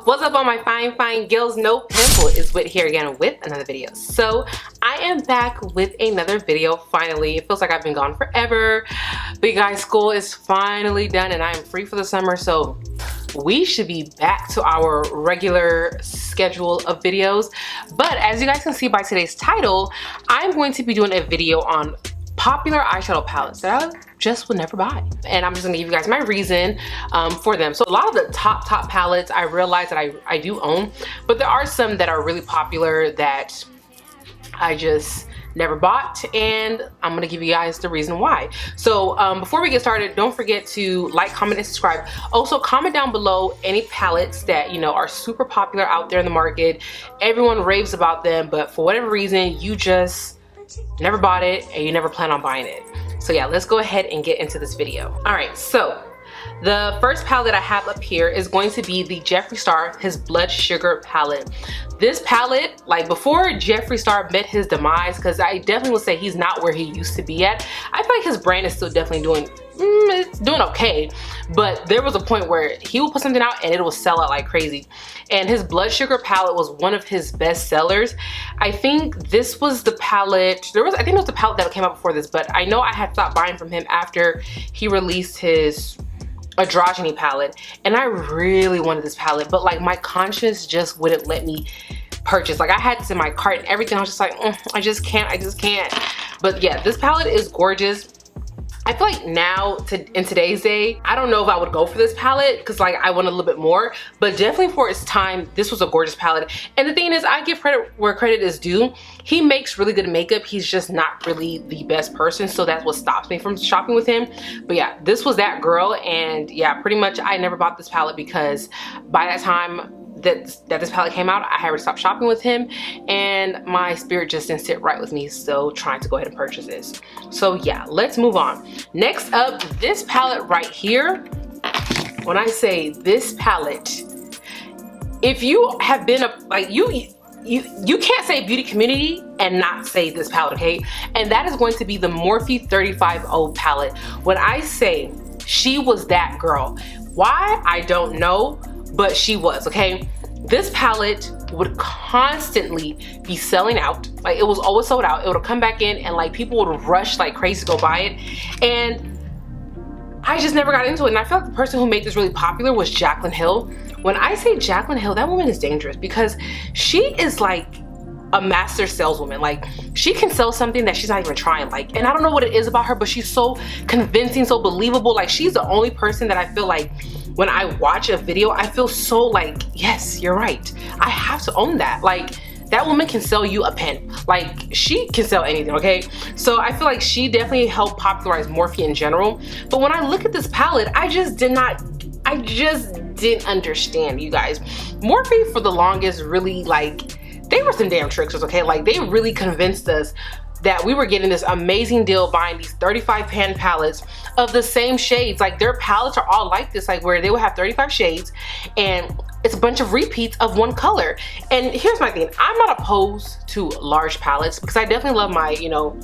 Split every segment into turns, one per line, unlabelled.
What's up all my fine girls? No Pimple is Whit here again with another video. So I am back with another video finally. It feels like I've been gone forever, but you guys, school is finally done and I am free for the summer, so we should be back to our regular schedule of videos. But as you guys can see by today's title, I'm going to be doing a video on popular eyeshadow palettes that I just would never buy, and I'm just gonna give you guys my reason for them. So a lot of the top palettes I realize that I do own, but there are some that are really popular that I just never bought, and I'm gonna give you guys the reason why. So before we get started, don't forget to like, comment, and subscribe. Also comment down below any palettes that you know are super popular out there in the market. Everyone raves about them, but for whatever reason you just never bought it and you never plan on buying it. So yeah, let's go ahead and get into this video. All right, so the first palette that I have up here is going to be the Jeffree Star, his Blood Sugar palette. This palette, like before Jeffree Star met his demise, because I definitely would say he's not where he used to be at. I feel like his brand is still definitely doing, it's doing okay, but there was a point where he would put something out and it will sell out like crazy. And his Blood Sugar palette was one of his best sellers. I think this was the palette, I think it was the palette that came out before this, but I know I had stopped buying from him after he released his Androgyny palette, and I really wanted this palette, but like my conscience just wouldn't let me purchase. Like I had this in my cart and everything. I was just like, I just can't. But yeah, this palette is gorgeous. I feel like now, in today's day, I don't know if I would go for this palette because like I want a little bit more, but definitely for its time, this was a gorgeous palette. And the thing is, I give credit where credit is due. He makes really good makeup. He's just not really the best person, so that's what stops me from shopping with him. But yeah, this was that girl, and yeah, pretty much I never bought this palette because by that time that this palette came out, I had to stop shopping with him and my spirit just didn't sit right with me, so trying to go ahead and purchase this. So yeah, let's move on. Next up, this palette right here. When I say this palette, if you have been you can't say beauty community and not say this palette, okay? And that is going to be the Morphe 35O palette. When I say she was that girl, why? I don't know, but she was, okay? This palette would constantly be selling out. Like it was always sold out. It would come back in and like people would rush like crazy to go buy it. And I just never got into it. And I feel like the person who made this really popular was Jaclyn Hill. When I say Jaclyn Hill, that woman is dangerous because she is like a master saleswoman. Like she can sell something that she's not even trying. Like, and I don't know what it is about her, but she's so convincing, so believable. Like she's the only person that I feel like when I watch a video, I feel so like, yes, you're right. I have to own that. Like that woman can sell you a pen. Like she can sell anything, okay? So I feel like she definitely helped popularize Morphe in general. But when I look at this palette, I just didn't understand, you guys. Morphe for the longest really like, they were some damn tricksters, okay? Like they really convinced us that we were getting this amazing deal buying these 35 pan palettes of the same shades. Like their palettes are all like this, like where they would have 35 shades and it's a bunch of repeats of one color. And here's my thing, I'm not opposed to large palettes because I definitely love my, you know,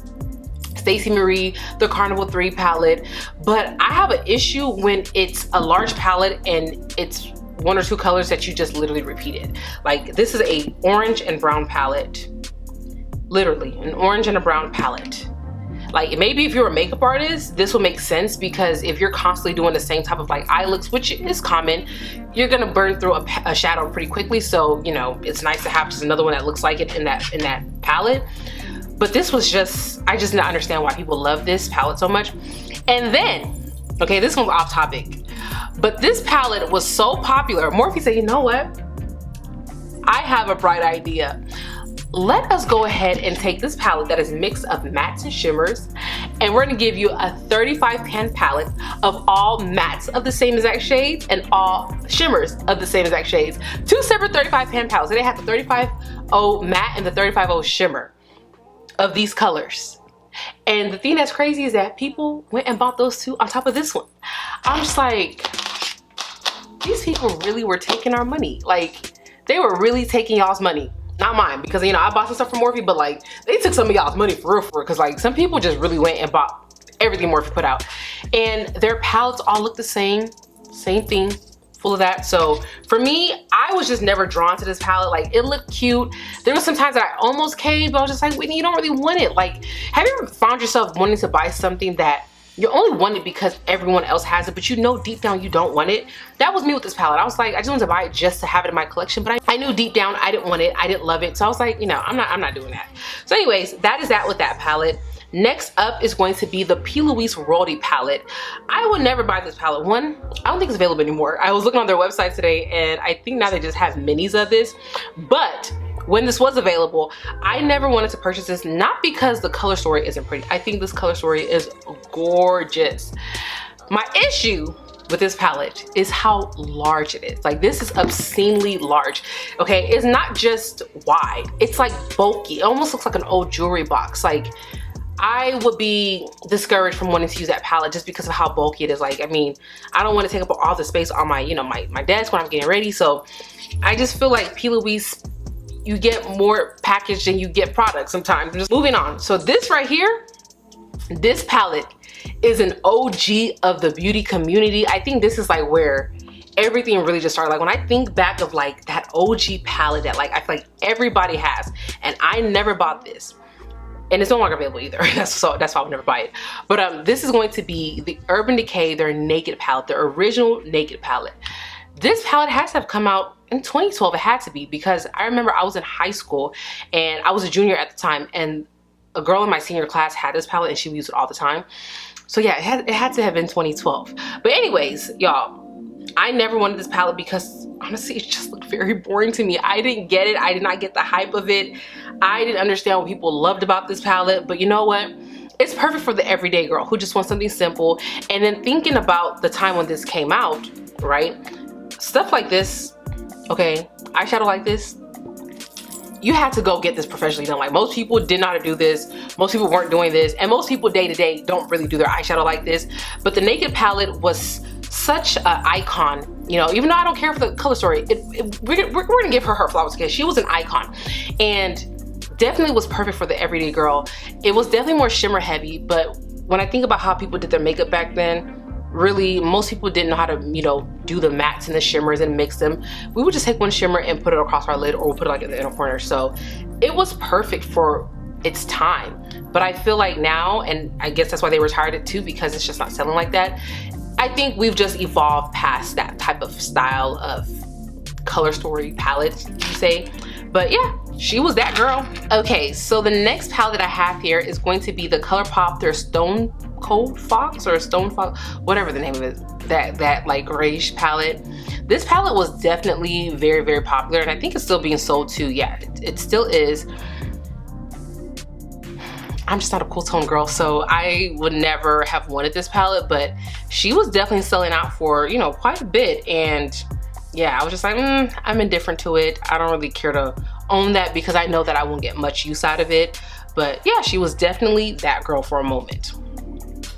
Stacey Marie, the Carnival 3 palette, but I have an issue when it's a large palette and it's one or two colors that you just literally repeated. Like this is a orange and brown palette. Literally an orange and a brown palette. Like maybe if you're a makeup artist, this will make sense because if you're constantly doing the same type of like eye looks, which is common, you're gonna burn through a shadow pretty quickly. So you know it's nice to have just another one that looks like it in that palette. But this was just, I just didn't understand why people love this palette so much. And then, okay, this one's off topic, but this palette was so popular. Morphe said, you know what? I have a bright idea. Let us go ahead and take this palette that is a mix of mattes and shimmers, and we're gonna give you a 35 pan palette of all mattes of the same exact shades and all shimmers of the same exact shades. Two separate 35 pan palettes. They have the 35O matte and the 35O shimmer of these colors. And the thing that's crazy is that people went and bought those two on top of this one. I'm just like, these people really were taking our money. Like they were really taking y'all's money. Not mine, because you know I bought some stuff from Morphe, but like they took some of y'all's money for real, because like some people just really went and bought everything Morphe put out. And their palettes all look the same thing full of that. So for me, I was just never drawn to this palette. Like, it looked cute. There was some times that I almost caved, but I was just like, Whitney, you don't really want it. Like, have you ever found yourself wanting to buy something that you only want it because everyone else has it, but you know deep down you don't want it? That was me with this palette. I was like, I just wanted to buy it just to have it in my collection, but I knew deep down I didn't want it. I didn't love it. So I was like, you know, I'm not doing that. So anyways, that is that with that palette. Next up is going to be the P. Louise Royalty palette. I would never buy this palette. One, I don't think it's available anymore. I was looking on their website today, and I think now they just have minis of this. But when this was available, I never wanted to purchase this, not because the color story isn't pretty. I think this color story is gorgeous. My issue with this palette is how large it is. Like, this is obscenely large, okay? It's not just wide, it's like bulky. It almost looks like an old jewelry box. Like, I would be discouraged from wanting to use that palette just because of how bulky it is. Like, I mean, I don't want to take up all the space on my, you know, my desk when I'm getting ready. So I just feel like P. Louise, you get more package than you get product sometimes. Just moving on. So this right here, this palette is an OG of the beauty community. I think this is like where everything really just started. Like, when I think back of like that OG palette that like I feel like everybody has, and I never bought this. And it's no longer available either. That's why I would never buy it. But this is going to be the Urban Decay, their Naked palette, their original Naked palette. This palette has to have come out in 2012. It had to be, because I remember I was in high school and I was a junior at the time, and a girl in my senior class had this palette and she would use it all the time. So yeah, it had to have been 2012. But anyways, y'all, I never wanted this palette because honestly, it just looked very boring to me. I didn't get it. I did not get the hype of it. I didn't understand what people loved about this palette. But you know what? It's perfect for the everyday girl who just wants something simple. And then thinking about the time when this came out, right? Stuff like this, okay, eyeshadow like this, you had to go get this professionally done. Like, most people did not do this. Most people weren't doing this. And most people day to day don't really do their eyeshadow like this. But the Naked palette was such an icon, you know, even though I don't care for the color story, we're gonna give her flowers because she was an icon, and definitely was perfect for the everyday girl. It was definitely more shimmer heavy, but when I think about how people did their makeup back then, really most people didn't know how to, you know, do the mattes and the shimmers and mix them. We would just take one shimmer and put it across our lid, or we'll put it like in the inner corner. So it was perfect for its time. But I feel like now, and I guess that's why they retired it too, because it's just not selling like that. I think we've just evolved past that type of style of color story palette, you say. But yeah, she was that girl. Okay, so the next palette that I have here is going to be the ColourPop, their Stone Cold Fox, or Stone Fox, whatever the name of it, that like grayish palette. This palette was definitely very, very popular, and I think it's still being sold too. Yeah, it still is. I'm just not a cool tone girl, so I would never have wanted this palette, but she was definitely selling out for, you know, quite a bit. And yeah, I was just like, I'm indifferent to it. I don't really care to own that because I know that I won't get much use out of it. But yeah, she was definitely that girl for a moment.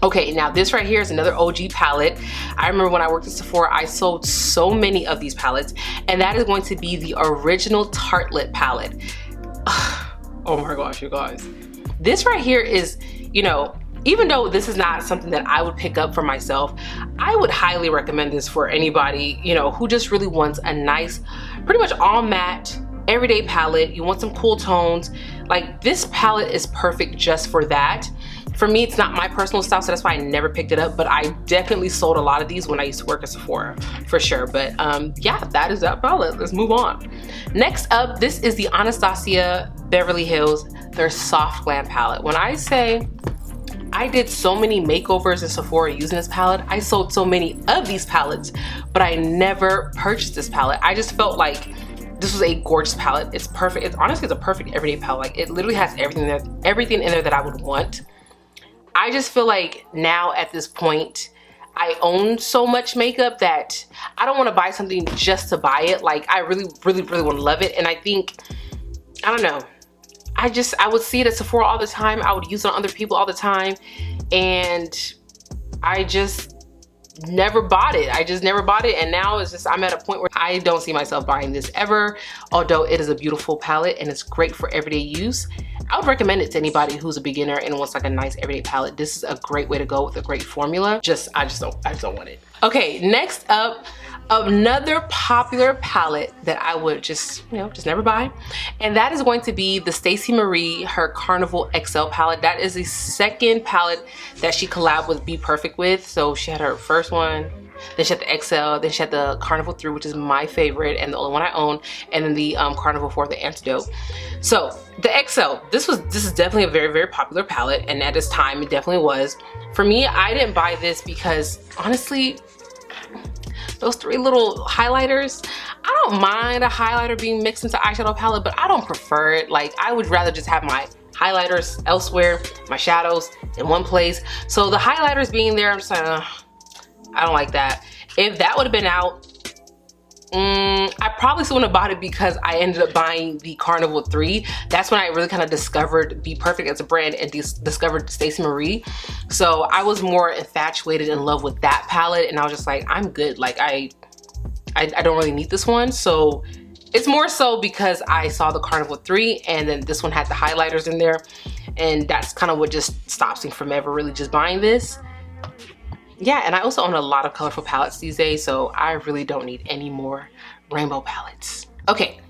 Okay, now this right here is another OG palette. I remember when I worked at Sephora, I sold so many of these palettes, and that is going to be the original Tartelette palette. Oh my gosh, you guys. This right here is, you know, even though this is not something that I would pick up for myself, I would highly recommend this for anybody, you know, who just really wants a nice, pretty much all matte, everyday palette. You want some cool tones. Like, this palette is perfect just for that. For me, it's not my personal style, so that's why I never picked it up, but I definitely sold a lot of these when I used to work at Sephora, for sure. But yeah, that is that palette. Let's move on. Next up, this is the Anastasia Beverly Hills, their Soft Glam palette. When I say I did so many makeovers in Sephora using this palette, I sold so many of these palettes, but I never purchased this palette. I just felt like this was a gorgeous palette. It's perfect. It's honestly, it's a perfect everyday palette. Like, it literally has everything in there that I would want. I just feel like now at this point, I own so much makeup that I don't want to buy something just to buy it. Like, I really, really, really want to love it. And I think, I don't know, I would see it at Sephora all the time. I would use it on other people all the time. And I just never bought it. I just never bought it. And now it's just, I'm at a point where I don't see myself buying this ever. Although it is a beautiful palette and it's great for everyday use. I would recommend it to anybody who's a beginner and wants like a nice everyday palette. This is a great way to go with a great formula. I just don't want it. Okay, next up, another popular palette that I would just, you know, just never buy. And that is going to be the Stacey Marie, her Carnival XL palette. That is the second palette that she collabed with Be Perfect with. So she had her first one, then she had the XL, then she had the Carnival 3, which is my favorite and the only one I own, and then the Carnival 4, the Antidote. So the XL, this is definitely a very, very popular palette, and at this time it definitely was. For me, I didn't buy this because honestly, those three little highlighters, I don't mind a highlighter being mixed into eyeshadow palette, but I don't prefer it. Like, I would rather just have my highlighters elsewhere, my shadows in one place. So the highlighters being there, I'm just like, I don't like that. If that would have been out, I probably still wouldn't have bought it because I ended up buying the Carnival 3. That's when I really kind of discovered Be Perfect as a brand and discovered Stacey Marie. So I was more infatuated in love with that palette, and I was just like, I'm good. Like, I don't really need this one. So it's more so because I saw the Carnival 3 and then this one had the highlighters in there, and that's kind of what just stops me from ever really just buying this. Yeah, and I also own a lot of colorful palettes these days, so I really don't need any more rainbow palettes. Okay,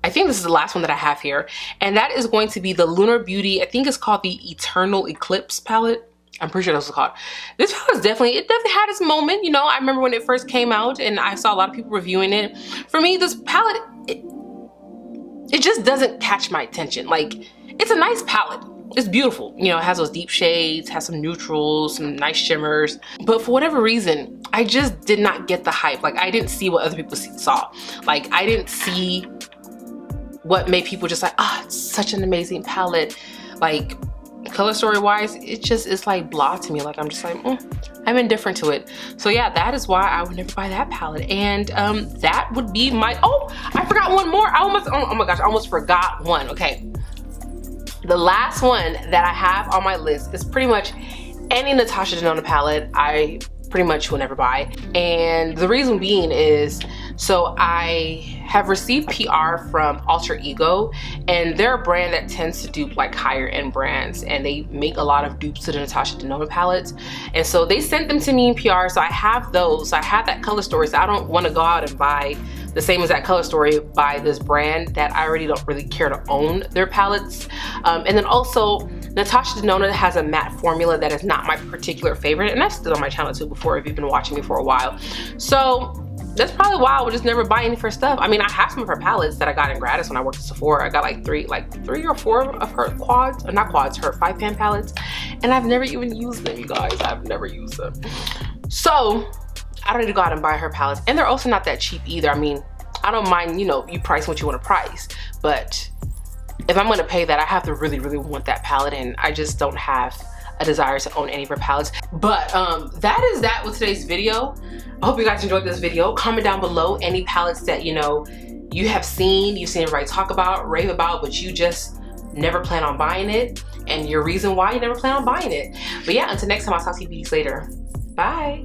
I think this is the last one that I have here, and that is going to be the Lunar Beauty. I think it's called the Eternal Eclipse palette. I'm pretty sure that's what it's called. This palette definitely had its moment. You know, I remember when it first came out and I saw a lot of people reviewing it. For me, this palette, it just doesn't catch my attention. Like, it's a nice palette. It's beautiful, you know, it has those deep shades, has some neutrals, some nice shimmers, but for whatever reason, I just did not get the hype. Like, I didn't see what other people saw. Like, I didn't see what made people just like, ah, it's such an amazing palette. Like, color story wise, it's like blah to me. Like, I'm just like, I'm indifferent to it. So yeah, that is why I would never buy that palette. And that would be my, oh, I forgot one more. Oh my gosh, I almost forgot one. Okay. The last one that I have on my list is pretty much any Natasha Denona palette I pretty much will never buy. And the reason being is, so I have received PR from Alter Ego, and they're a brand that tends to dupe like higher end brands, and they make a lot of dupes to the Natasha Denona palettes. And so they sent them to me in PR, so I have those. I have that color story, so I don't want to go out and buy the same as that color story by this brand that I already don't really care to own their palettes. And then also, Natasha Denona has a matte formula that is not my particular favorite, and that's still on my channel too before if you've been watching me for a while. So that's probably why I would just never buy any of her stuff. I mean, I have some of her palettes that I got in gratis when I worked at Sephora. I got like three or four of her quads, or not quads, her 5-pan palettes, and I've never even used them, you guys. I've never used them. So I don't need to go out and buy her palettes, and they're also not that cheap either. I mean, I don't mind, you know, you price what you want to price, but if I'm going to pay that, I have to really, really want that palette, and I just don't have a desire to own any of her palettes. But that is that with today's video. I hope you guys enjoyed this video. Comment down below any palettes that, you know, you've seen everybody talk about, rave about, but you just never plan on buying it, and your reason why you never plan on buying it. But yeah, until next time, I'll talk to you beauties later. Bye.